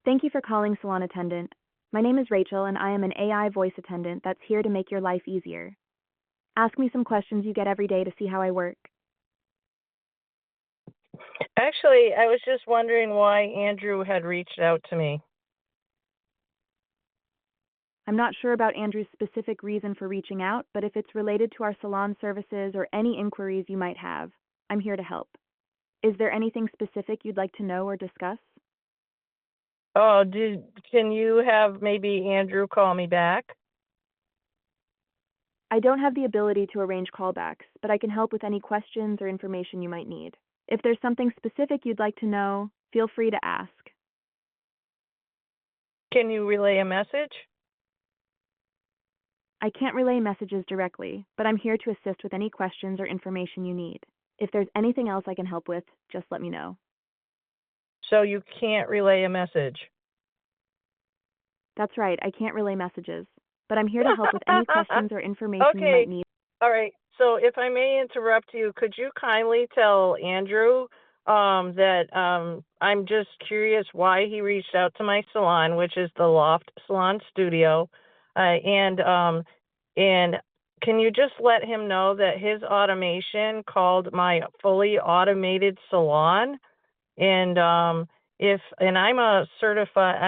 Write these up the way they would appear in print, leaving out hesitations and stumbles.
Thank you for calling Salon Attendant. My name is Rachel, and I am an AI voice attendant that's here to make your life easier. Ask me some questions you get every day to see how I work. Actually, I was just wondering why Andrew had reached out to me. I'm not sure about Andrew's specific reason for reaching out, but if it's related to our salon services or any inquiries you might have, I'm here to help. Is there anything specific you'd like to know or discuss? Oh, can you have maybe Andrew call me back? I don't have the ability to arrange callbacks, but I can help with any questions or information you might need. If there's something specific you'd like to know, feel free to ask. Can you relay a message? I can't relay messages directly, but I'm here to assist with any questions or information you need. If there's anything else I can help with, just let me know. So you can't relay a message. That's right, I can't relay messages, but I'm here to help with any questions or information you Okay. might need. All right. So if I may interrupt you, could you kindly tell Andrew that I'm just curious why he reached out to my salon, which is the Loft Salon Studio, and can you just let him know that his automation called my fully automated salon, and I'm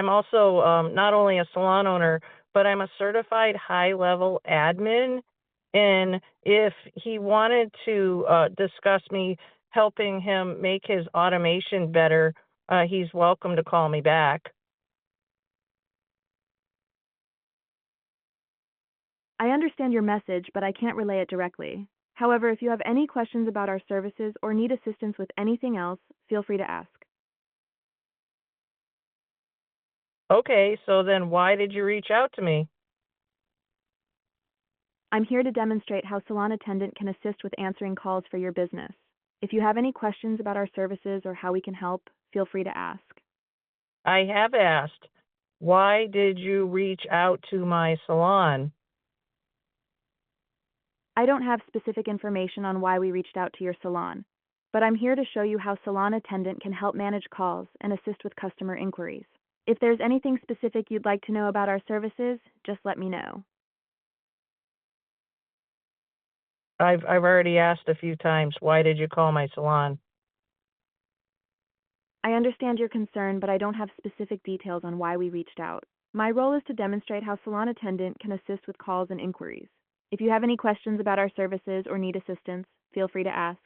also not only a salon owner, but I'm a certified high-level admin. And if he wanted to discuss me helping him make his automation better, he's welcome to call me back. I understand your message, but I can't relay it directly. However, if you have any questions about our services or need assistance with anything else, feel free to ask. Okay, so then why did you reach out to me? I'm here to demonstrate how Salon Attendant can assist with answering calls for your business. If you have any questions about our services or how we can help, feel free to ask. I have asked, why did you reach out to my salon? I don't have specific information on why we reached out to your salon, but I'm here to show you how Salon Attendant can help manage calls and assist with customer inquiries. If there's anything specific you'd like to know about our services, just let me know. I've already asked a few times, why did you call my salon? I understand your concern, but I don't have specific details on why we reached out. My role is to demonstrate how Salon Attendant can assist with calls and inquiries. If you have any questions about our services or need assistance, feel free to ask.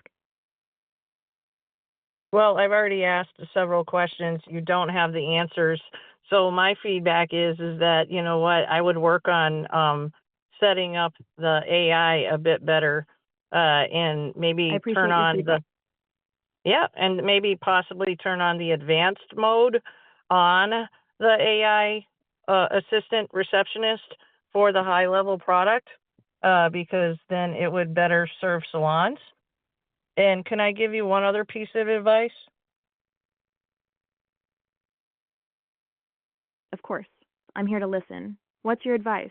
Well, I've already asked several questions. You don't have the answers. So my feedback is that, you know what, I would work on setting up the AI a bit better, and I maybe appreciate turn your on feedback. and maybe possibly turn on the advanced mode on the AI assistant receptionist for the high level product, because then it would better serve salons. And can I give you one other piece of advice? Of course, I'm here to listen. What's your advice?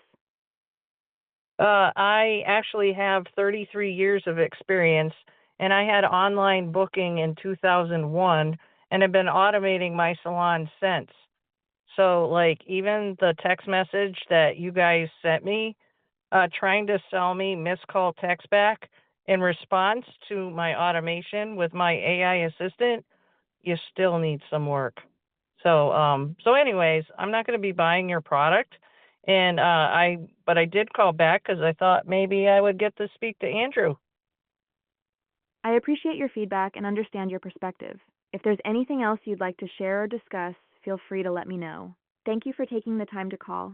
I actually have 33 years of experience, and I had online booking in 2001 and have been automating my salon since. So, like, even the text message that you guys sent me, trying to sell me missed call text back in response to my automation with my AI assistant, you still need some work. So anyways, I'm not going to be buying your product, and but I did call back because I thought maybe I would get to speak to Andrew. I appreciate your feedback and understand your perspective. If there's anything else you'd like to share or discuss, feel free to let me know. Thank you for taking the time to call.